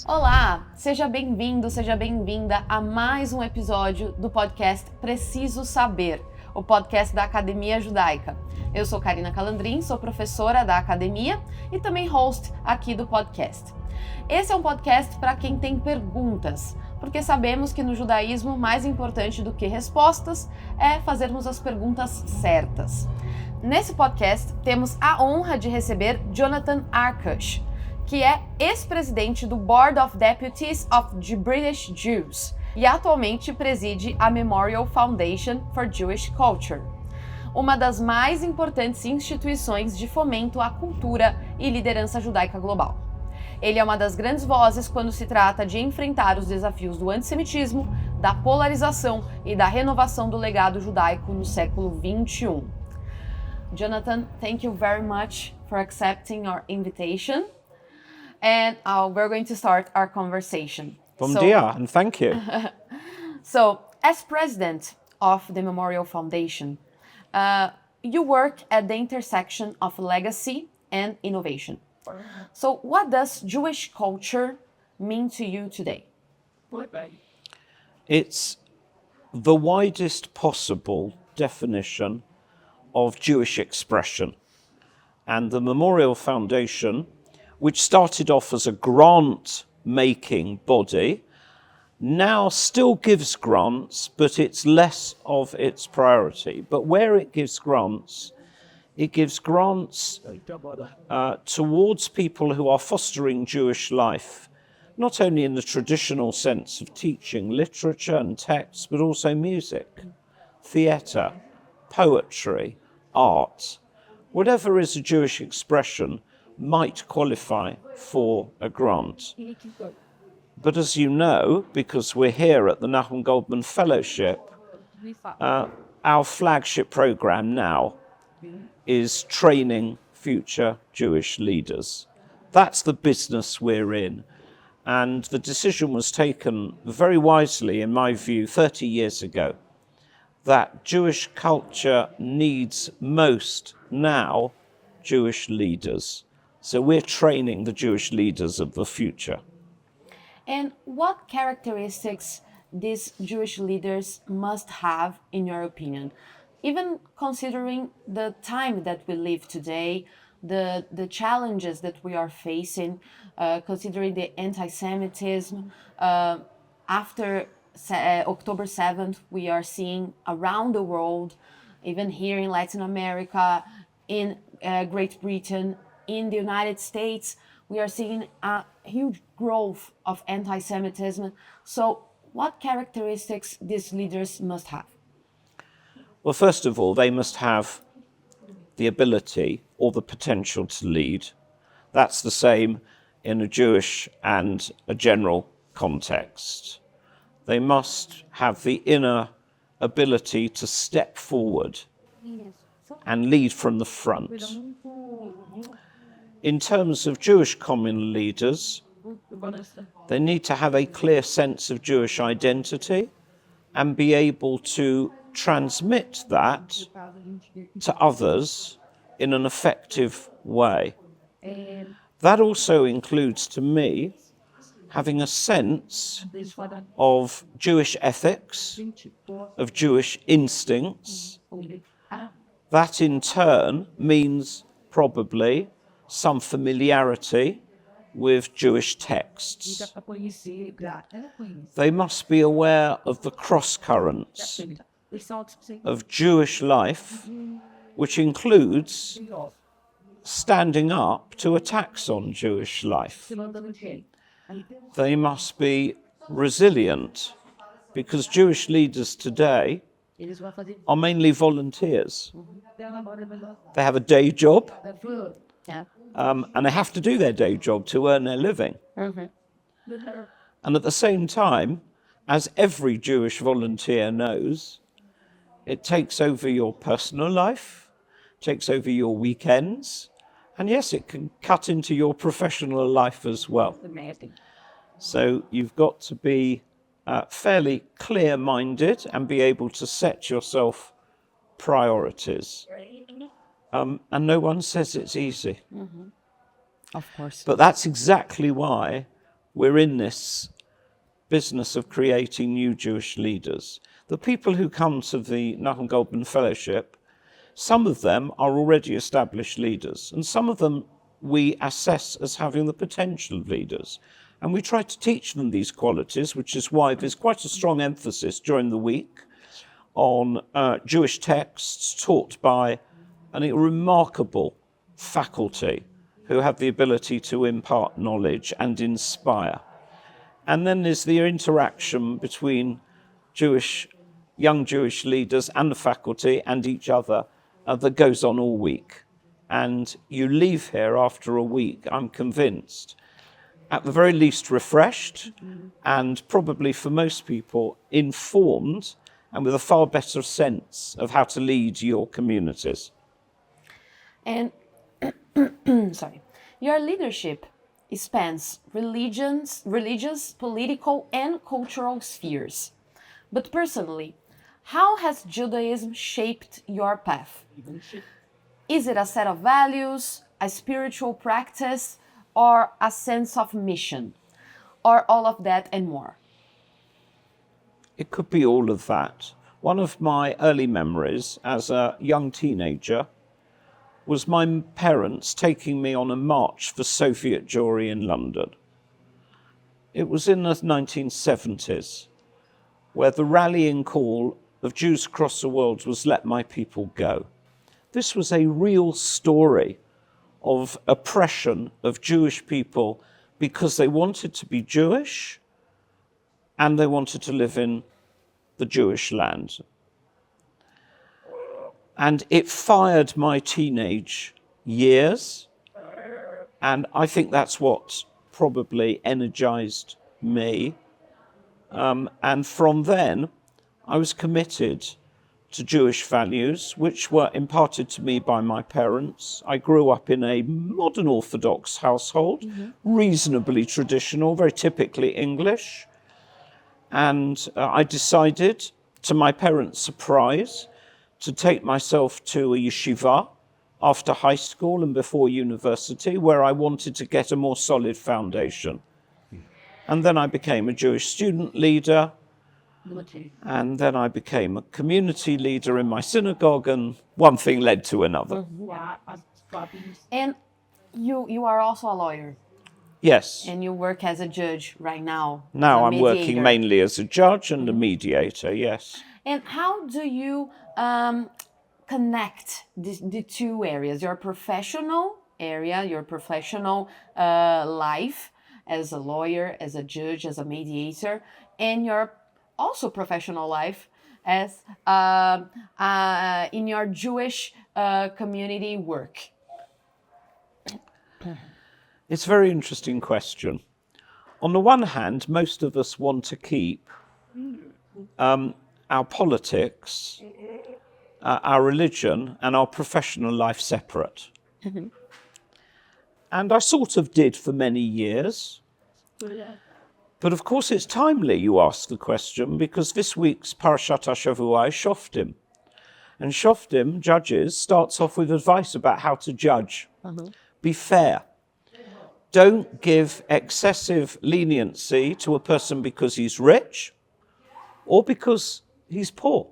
Olá, seja bem-vindo, seja bem-vinda a mais um episódio do podcast PRECISO SABER, o podcast da Academia Judaica. Eu sou Karina Calandrin, sou professora da Academia e também host aqui do podcast. Esse é um podcast para quem tem perguntas, porque sabemos que no judaísmo mais importante do que respostas é fazermos as perguntas certas. Nesse podcast temos a honra de receber Jonathan Arkush, que é ex-presidente do Board of Deputies of the British Jews e atualmente preside a Memorial Foundation for Jewish Culture, uma das mais importantes instituições de fomento à cultura e liderança judaica global. Ele é uma das grandes vozes quando se trata de enfrentar os desafios do antissemitismo, da polarização e da renovação do legado judaico no século XXI. Jonathan, thank you very much for accepting our invitation. And we're going to start our conversation. Bom dia, and thank you. So, as president of the Memorial Foundation, you work at the intersection of legacy and innovation. So, what does Jewish culture mean to you today? It's the widest possible definition of Jewish expression. And the Memorial Foundation, which started off as a grant-making body, now still gives grants, but it's less of its priority. But where it gives grants towards people who are fostering Jewish life, not only in the traditional sense of teaching literature and text, but also music, theatre, poetry, art. Whatever is a Jewish expression might qualify for a grant. But as you know, because we're here at the Nahum Goldman Fellowship, our flagship program now is training future Jewish leaders. That's the business we're in. And the decision was taken very wisely, in my view, 30 years ago, that Jewish culture needs most now Jewish leaders. So we're training the Jewish leaders of the future. And what characteristics these Jewish leaders must have, in your opinion? Even considering the time that we live today, the challenges that we are facing, considering the anti-Semitism, after October 7th, we are seeing around the world, even here in Latin America, in Great Britain, in the United States, we are seeing a huge growth of anti-Semitism. So what characteristics these leaders must have? Well, first of all, they must have the ability or the potential to lead. That's the same in a Jewish and a general context. They must have the inner ability to step forward and lead from the front. In terms of Jewish common leaders, they need to have a clear sense of Jewish identity and be able to transmit that to others in an effective way. That also includes, to me, having a sense of Jewish ethics, of Jewish instincts. That in turn means probably some familiarity with Jewish texts. They must be aware of the cross-currents of Jewish life, which includes standing up to attacks on Jewish life. They must be resilient, because Jewish leaders today are mainly volunteers. They have a day job, and they have to do their day job to earn their living. And at the same time, as every Jewish volunteer knows, it takes over your personal life, takes over your weekends, and yes, it can cut into your professional life as well. So you've got to be fairly clear-minded and be able to set yourself priorities. And no one says it's easy. Of course. But that's exactly why we're in this business of creating new Jewish leaders. The people who come to the Nachum Goldman Fellowship, some of them are already established leaders, and some of them we assess as having the potential of leaders. And we try to teach them these qualities, which is why there's quite a strong emphasis during the week on Jewish texts taught by a remarkable faculty who have the ability to impart knowledge and inspire. And then there's the interaction between young Jewish leaders and the faculty and each other that goes on all week. And you leave here after a week, I'm convinced, at the very least refreshed, and probably for most people informed and with a far better sense of how to lead your communities. And your leadership spans religious, political, and cultural spheres. But personally, how has Judaism shaped your path? Is it a set of values, a spiritual practice, or a sense of mission, or all of that and more? It could be all of that. One of my early memories as a young teenager was my parents taking me on a march for Soviet Jewry in London. It was in the 1970s, where the rallying call of Jews across the world was "Let my people go." This was a real story of oppression of Jewish people because they wanted to be Jewish and they wanted to live in the Jewish land. And it fired my teenage years, and I think that's what probably energized me. And from then, I was committed to Jewish values, which were imparted to me by my parents. I grew up in a modern Orthodox household, reasonably traditional, very typically English. And I decided, to my parents' surprise, to take myself to a yeshiva after high school and before university, where I wanted to get a more solid foundation. And then I became a Jewish student leader, and then I became a community leader in my synagogue, and one thing led to another. And you are also a lawyer. Yes. And you work as a judge right now. Now I'm working mainly as a judge and a mediator, yes. And how do you connect the two areas, your professional area, your professional life as a lawyer, as a judge, as a mediator, and your also professional life as in your Jewish community work? It's a very interesting question. On the one hand, most of us want to keep our politics, our religion, and our professional life separate. And I sort of did for many years. But of course it's timely you ask the question, because this week's Parashat HaShavua is Shoftim. And Shoftim, judges, starts off with advice about how to judge. Be fair. Don't give excessive leniency to a person because he's rich or because he's poor.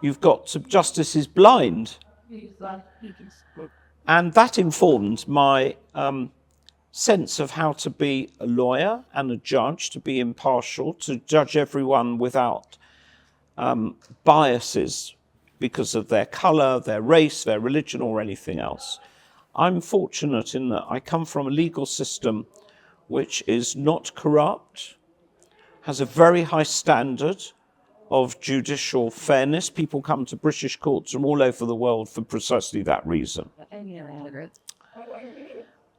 You've got to, justice is blind. And that informed my sense of how to be a lawyer and a judge, to be impartial, to judge everyone without biases because of their colour, their race, their religion, or anything else. I'm fortunate in that I come from a legal system which is not corrupt, has a very high standard of judicial fairness. People come to British courts from all over the world for precisely that reason.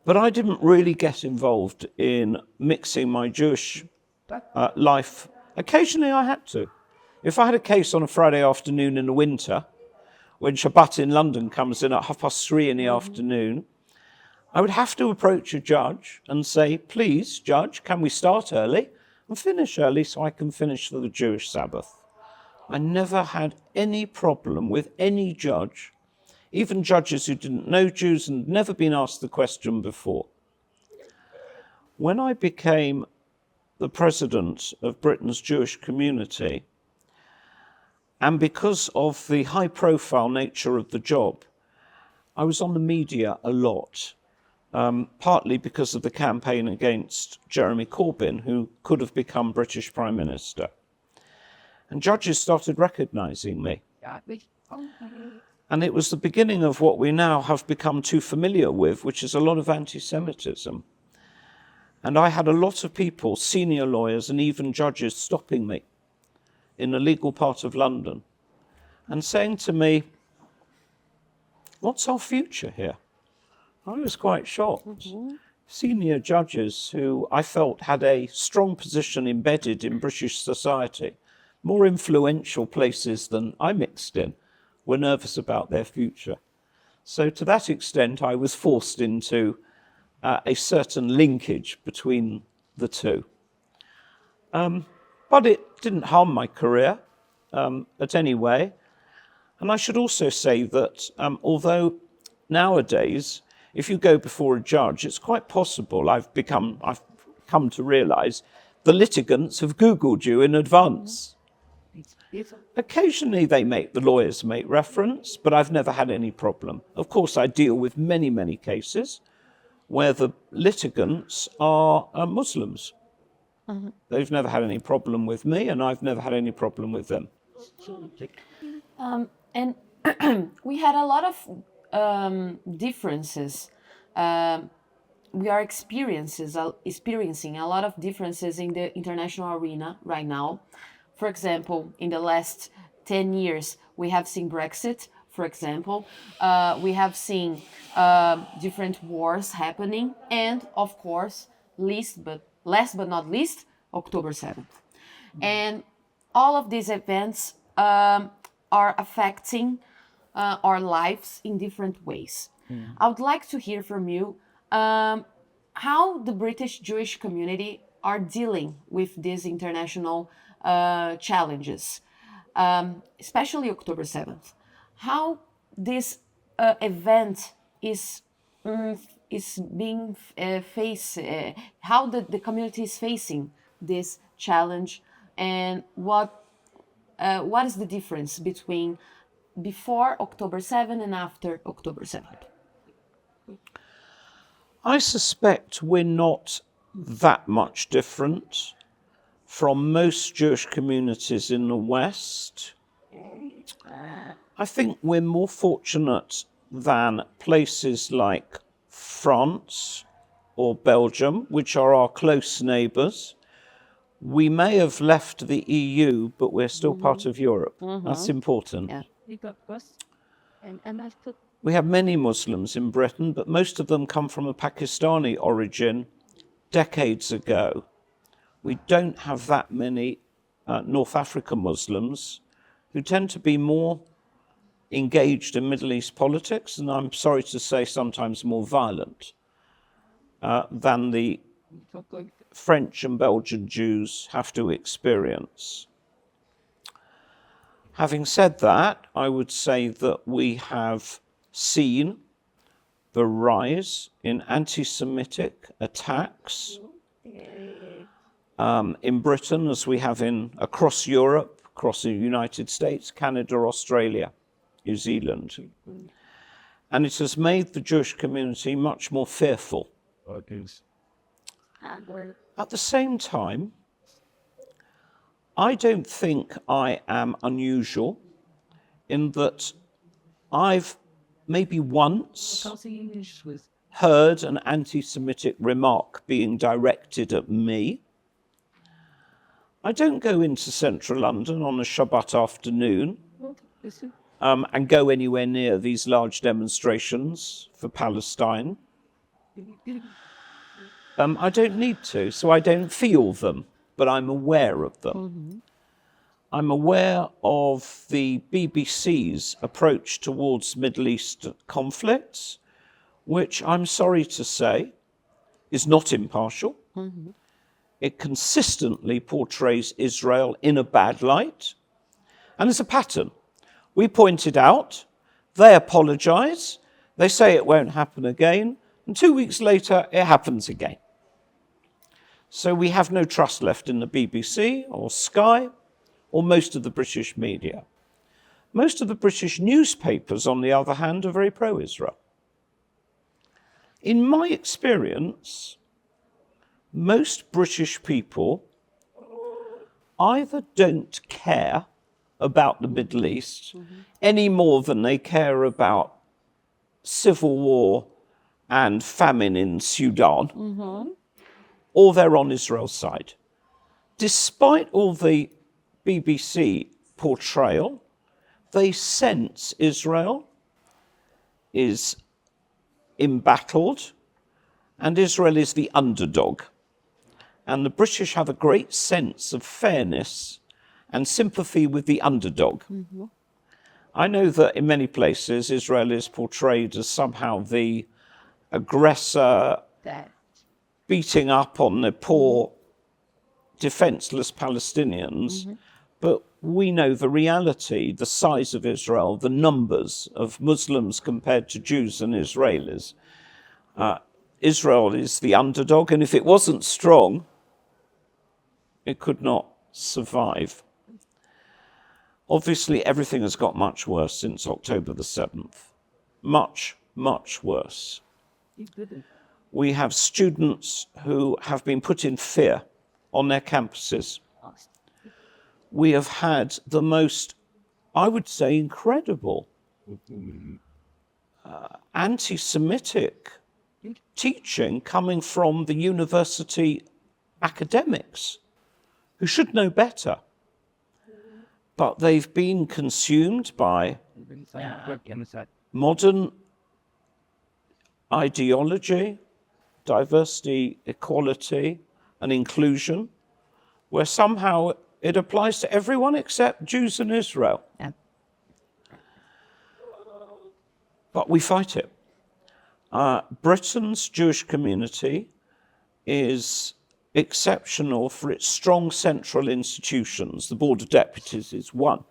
But I didn't really get involved in mixing my Jewish life. Occasionally I had to. If I had a case on a Friday afternoon in the winter, when Shabbat in London comes in at 3:30 in the afternoon, I would have to approach a judge and say, please, judge, can we start early and finish early so I can finish for the Jewish Sabbath? I never had any problem with any judge, even judges who didn't know Jews and never been asked the question before. when I became the president of Britain's Jewish community, and because of the high-profile nature of the job, I was on the media a lot, partly because of the campaign against Jeremy Corbyn, who could have become British Prime Minister. And judges started recognising me. And it was the beginning of what we now have become too familiar with, which is a lot of anti-Semitism. And I had a lot of people, senior lawyers and even judges, stopping me in the legal part of London and saying to me, what's our future here? I was quite shocked. Mm-hmm. Senior judges who I felt had a strong position embedded in British society, more influential places than I mixed in, were nervous about their future. So to that extent, I was forced into a certain linkage between the two. But it didn't harm my career at any way. And I should also say that although nowadays, if you go before a judge, it's quite possible, I've come to realize, the litigants have Googled you in advance. Occasionally the lawyers make reference, but I've never had any problem. Of course, I deal with many, many cases where the litigants are Muslims. Mm-hmm. They've never had any problem with me, and I've never had any problem with them. And we had a lot of differences. We are experiencing a lot of differences in the international arena right now. For example, in the last 10 years, we have seen Brexit, for example. We have seen different wars happening. And, of course, last but not least, October 7th. Mm-hmm. And all of these events are affecting our lives in different ways. Mm-hmm. I would like to hear from you how the British Jewish community are dealing with these international challenges, especially October 7th. How this event is being faced, how the community is facing this challenge, and what is the difference between before October 7th and after October 7th? I suspect we're not that much different from most Jewish communities in the West. I think we're more fortunate than places like France or Belgium, which are our close neighbours. We may have left the EU, but we're still part of Europe. Mm-hmm. That's important. Yeah. We have many Muslims in Britain, but most of them come from a Pakistani origin decades ago. We don't have that many North African Muslims who tend to be more engaged in Middle East politics, and I'm sorry to say sometimes more violent than the French and Belgian Jews have to experience. Having said that, I would say that we have seen the rise in anti-Semitic attacks in Britain, as we have across Europe, across the United States, Canada, Australia, New Zealand. And it has made the Jewish community much more fearful. At the same time, I don't think I am unusual in that I've maybe once heard an anti-Semitic remark being directed at me. I don't go into central London on a Shabbat afternoon and go anywhere near these large demonstrations for Palestine. I don't need to, so I don't feel them, but I'm aware of them. Mm-hmm. I'm aware of the BBC's approach towards Middle East conflicts, which I'm sorry to say is not impartial. Mm-hmm. It consistently portrays Israel in a bad light, and it's a pattern. We point it out, they apologize, they say it won't happen again, and 2 weeks later it happens again. So we have no trust left in the BBC or Sky or most of the British media. Most of the British newspapers, on the other hand, are very pro-Israel. In my experience, most British people either don't care about the Middle East any more than they care about civil war and famine in Sudan, or they're on Israel's side. Despite all the BBC portrayal, they sense Israel is embattled and Israel is the underdog. And the British have a great sense of fairness and sympathy with the underdog. I know that in many places Israel is portrayed as somehow the aggressor, beating up on the poor, defenseless Palestinians. But we know the reality, the size of Israel, the numbers of Muslims compared to Jews and Israelis. Israel is the underdog, and if it wasn't strong, it could not survive. Obviously, everything has got much worse since October the 7th. Much, much worse. We have students who have been put in fear on their campuses. We have had the most, I would say, incredible anti-Semitic teaching coming from the university academics who should know better. But they've been consumed by modern ideology, diversity, equality, and inclusion, where somehow it applies to everyone except Jews and Israel. But we fight it. Britain's Jewish community is exceptional for its strong central institutions. The Board of Deputies is one.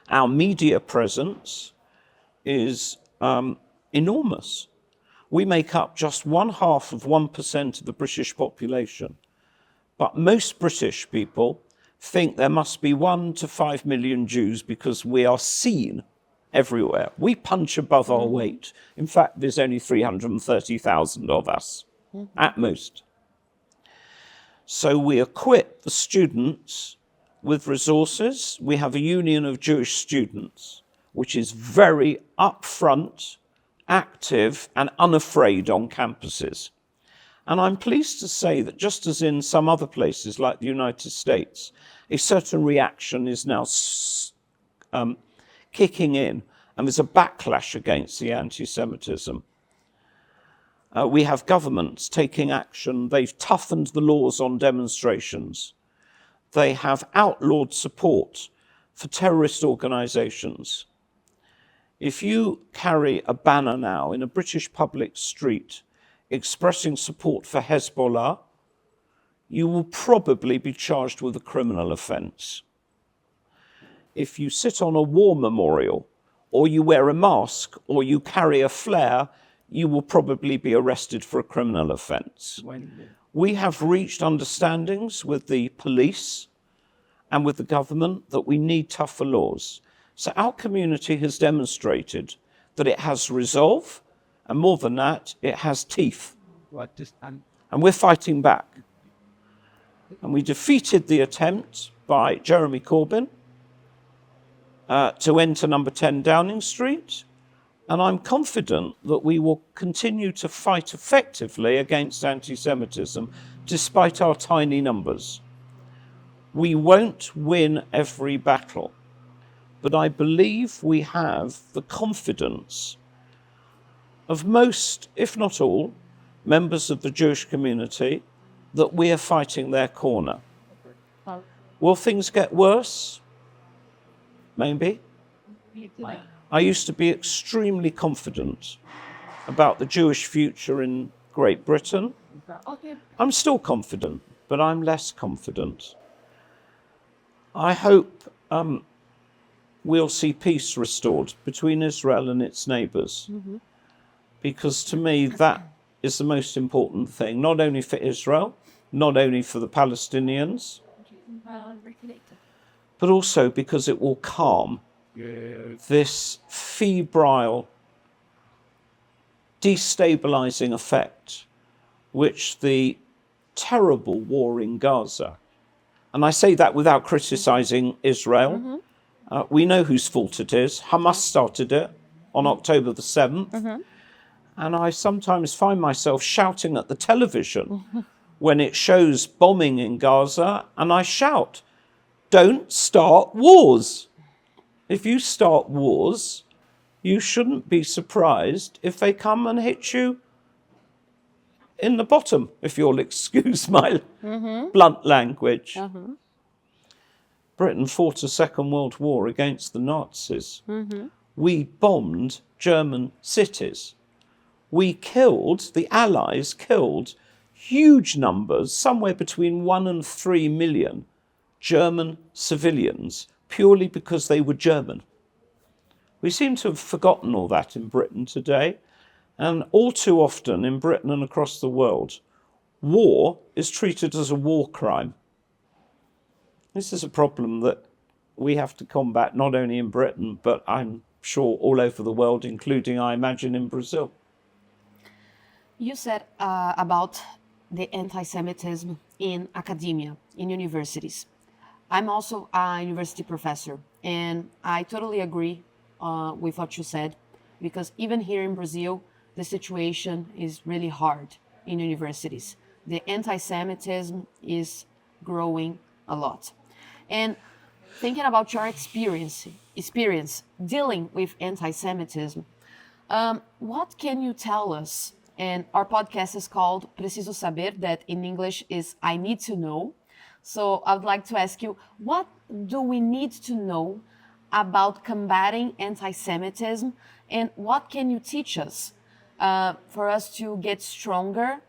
Our media presence is enormous. We make up just 0.5% of the British population. But most British people think there must be 1 to 5 million Jews because we are seen everywhere. We punch above our weight. In fact, there's only 330,000 of us, at most. So we equip the students with resources. We have a union of Jewish students, which is very upfront, active, and unafraid on campuses. And I'm pleased to say that just as in some other places like the United States, a certain reaction is now kicking in, and there's a backlash against the anti-Semitism. We have governments taking action. They've toughened the laws on demonstrations. They have outlawed support for terrorist organizations. If you carry a banner now in a British public street expressing support for Hezbollah, you will probably be charged with a criminal offence. If you sit on a war memorial, or you wear a mask, or you carry a flare, you will probably be arrested for a criminal offence. We have reached understandings with the police and with the government that we need tougher laws. So our community has demonstrated that it has resolve, and more than that, it has teeth. And we're fighting back. And we defeated the attempt by Jeremy Corbyn to enter number 10 Downing Street. And I'm confident that we will continue to fight effectively against anti-Semitism, despite our tiny numbers. We won't win every battle, but I believe we have the confidence of most, if not all, members of the Jewish community that we are fighting their corner. Will things get worse? Maybe. I used to be extremely confident about the Jewish future in Great Britain. I'm still confident, but I'm less confident. I hope we'll see peace restored between Israel and its neighbours, because to me that is the most important thing, not only for Israel, not only for the Palestinians, but also because it will calm this febrile, destabilizing effect which the terrible war in Gaza, and I say that without criticizing Israel, we know whose fault it is. Hamas started it on October the 7th, and I sometimes find myself shouting at the television when it shows bombing in Gaza, and I shout, don't start wars. If you start wars, you shouldn't be surprised if they come and hit you in the bottom, if you'll excuse my blunt language. Britain fought a Second World War against the Nazis. We bombed German cities. We killed, the Allies killed huge numbers, somewhere between 1 and 3 million German civilians, purely because they were German. We seem to have forgotten all that in Britain today, and all too often in Britain and across the world, war is treated as a war crime. This is a problem that we have to combat not only in Britain, but I'm sure all over the world, including, I imagine, in Brazil. You said about the anti-Semitism in academia, in universities. I'm also a university professor, and I totally agree with what you said, because even here in Brazil, the situation is really hard in universities. The anti-Semitism is growing a lot. And thinking about your experience dealing with anti-Semitism, what can you tell us? And our podcast is called PRECISO SABER, that in English is I Need to Know. So I would like to ask you, what do we need to know about combating anti-Semitism, and what can you teach us for us to get stronger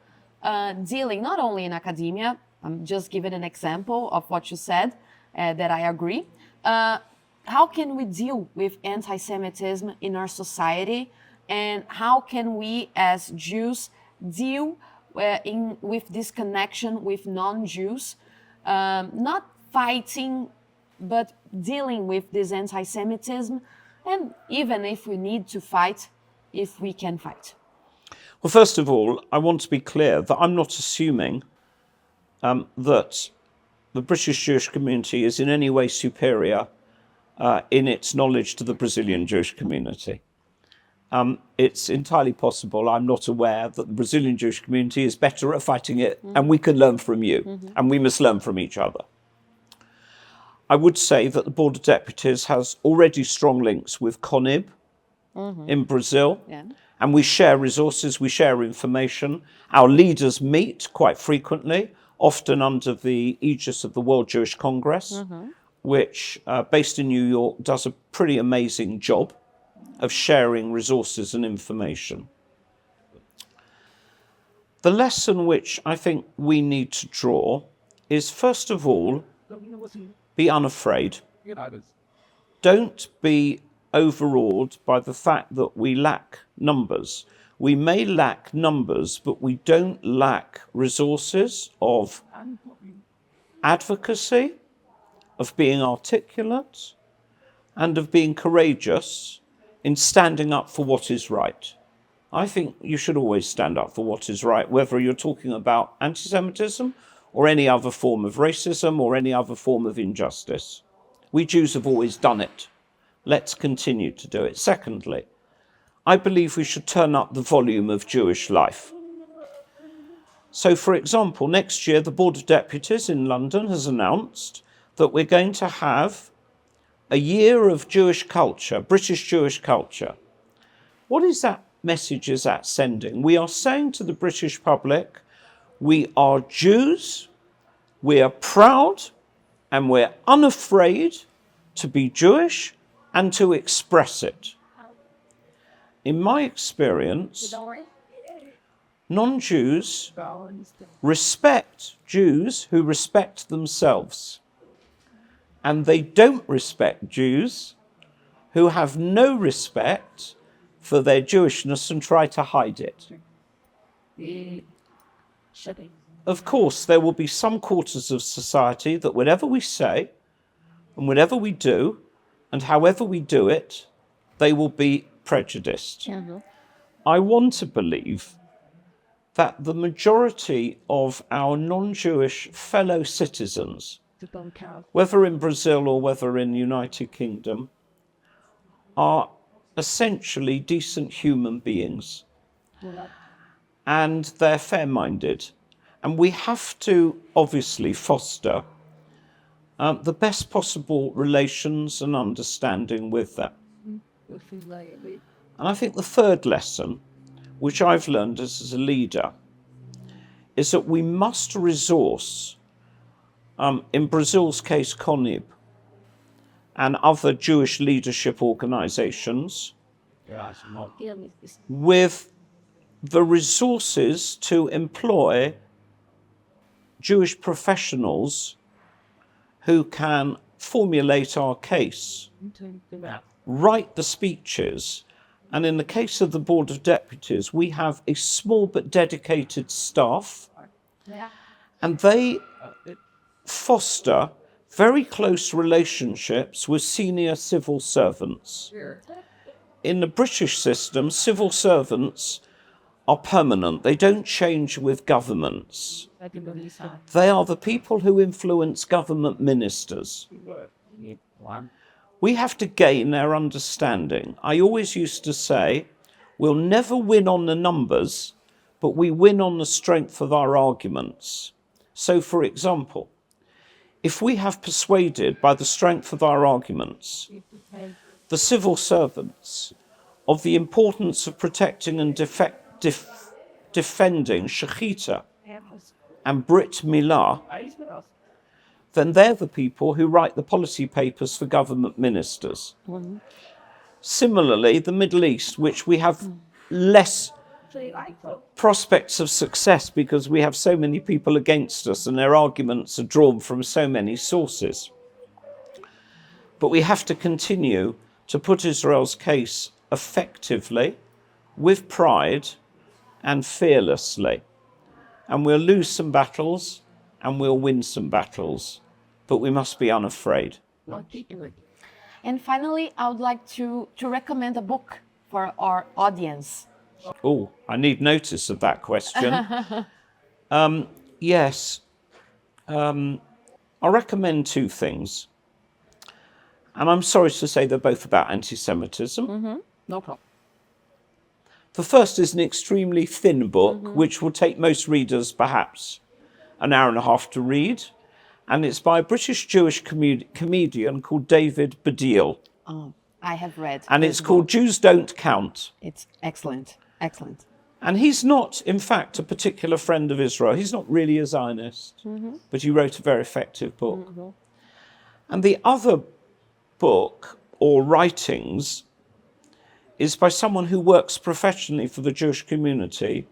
dealing not only in academia, I'm just giving an example of what you said, that I agree. How can we deal with anti-Semitism in our society, and how can we as Jews deal with this connection with non-Jews, not fighting, but dealing with this anti-Semitism, and even if we need to fight, if we can fight? Well, first of all, I want to be clear that I'm not assuming that the British Jewish community is in any way superior in its knowledge to the Brazilian Jewish community. It's entirely possible, I'm not aware, that the Brazilian Jewish community is better at fighting it, and we can learn from you, and we must learn from each other. I would say that the Board of Deputies has already strong links with CONIB in Brazil, and we share resources, we share information. Our leaders meet quite frequently, often under the aegis of the World Jewish Congress, which, based in New York, does a pretty amazing job of sharing resources and information. The lesson which I think we need to draw is, first of all, be unafraid. Don't be overawed by the fact that we lack numbers. We may lack numbers, but we don't lack resources of advocacy, of being articulate, and of being courageous in standing up for what is right. I think you should always stand up for what is right, whether you're talking about anti-Semitism or any other form of racism or any other form of injustice. We Jews have always done it. Let's continue to do it. Secondly, I believe we should turn up the volume of Jewish life. So, for example, next year, the Board of Deputies in London has announced that we're going to have a year of Jewish culture, British Jewish culture. What is that message is that sending? We are saying to the British public, we are Jews, we are proud, and we're unafraid to be Jewish and to express it. In my experience, non-Jews respect Jews who respect themselves. And they don't respect Jews who have no respect for their Jewishness and try to hide it. Of course, there will be some quarters of society that whatever we say and whatever we do and however we do it, they will be prejudiced. I want to believe that the majority of our non-Jewish fellow citizens, whether in Brazil or whether in the United Kingdom, are essentially decent human beings. And they're fair-minded. And we have to obviously foster the best possible relations and understanding with them. And I think the third lesson, which I've learned as a leader, is that we must resource, in Brazil's case, CONIB, and other Jewish leadership organizations, with the resources to employ Jewish professionals who can formulate our case, write the speeches, and in the case of the Board of Deputies, we have a small but dedicated staff, and they foster very close relationships with senior civil servants. In the British system, civil servants are permanent. They don't change with governments. They are the people who influence government ministers. We have to gain their understanding. I always used to say, we'll never win on the numbers, but we win on the strength of our arguments. So, for example, if we have persuaded by the strength of our arguments the civil servants of the importance of protecting and defending Shechita and Brit Milah, then they're the people who write the policy papers for government ministers. Similarly, the Middle East, which we have less prospects of success because we have so many people against us and their arguments are drawn from so many sources. But we have to continue to put Israel's case effectively, with pride and fearlessly. And we'll lose some battles and we'll win some battles, but we must be unafraid. And finally, I would like to recommend a book for our audience. Oh, I need notice of that question. Yes. I'll recommend two things. And I'm sorry to say they're both about anti-Semitism. No problem. The first is an extremely thin book, which will take most readers perhaps an hour and a half to read. And it's by a British Jewish comedian called David Baddiel. Oh, I have read. And it's called Jews Don't Count. It's excellent. Excellent. And he's not, in fact, a particular friend of Israel. He's not really a Zionist, but he wrote a very effective book. And the other book, or writings, is by someone who works professionally for the Jewish community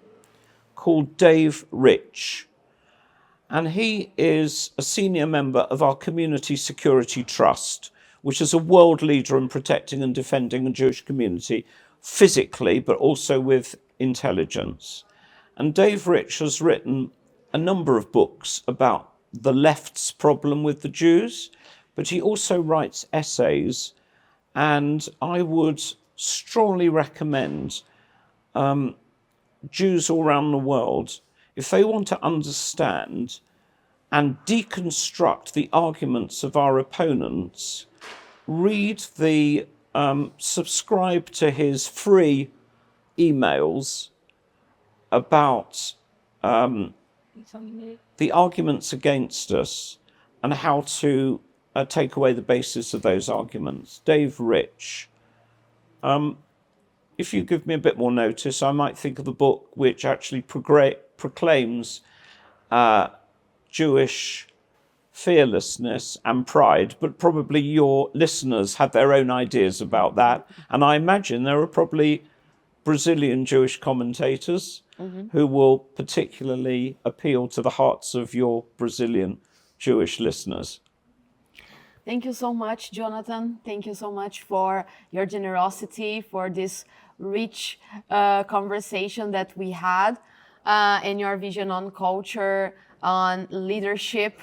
called Dave Rich. And he is a senior member of our Community Security Trust, which is a world leader in protecting and defending the Jewish community physically, but also with intelligence. And Dave Rich has written a number of books about the left's problem with the Jews, but he also writes essays, and I would strongly recommend Jews all around the world, if they want to understand and deconstruct the arguments of our opponents, read subscribe to his free emails about the arguments against us and how to take away the basis of those arguments. Dave Rich. If you give me a bit more notice, I might think of the book which actually proclaims Jewish fearlessness and pride, but probably your listeners have their own ideas about that. And I imagine there are probably Brazilian Jewish commentators who will particularly appeal to the hearts of your Brazilian Jewish listeners. Thank you so much, Jonathan. Thank you so much for your generosity, for this rich conversation that we had. and your vision on culture, on leadership.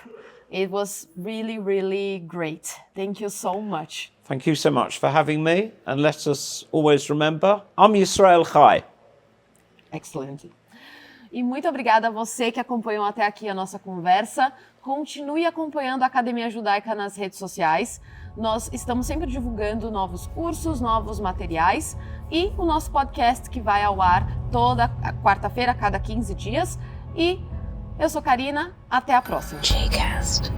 It was really, really great. Thank you so much. Thank you so much for having me. And let us always remember, Am Yisrael Chai. Excellent. E muito obrigada a você que acompanhou até aqui a nossa conversa. Continue acompanhando a Academia Judaica nas redes sociais. Nós estamos sempre divulgando novos cursos, novos materiais e o nosso podcast que vai ao ar toda quarta-feira, a cada 15 dias. E eu sou Karina, até a próxima. JCast.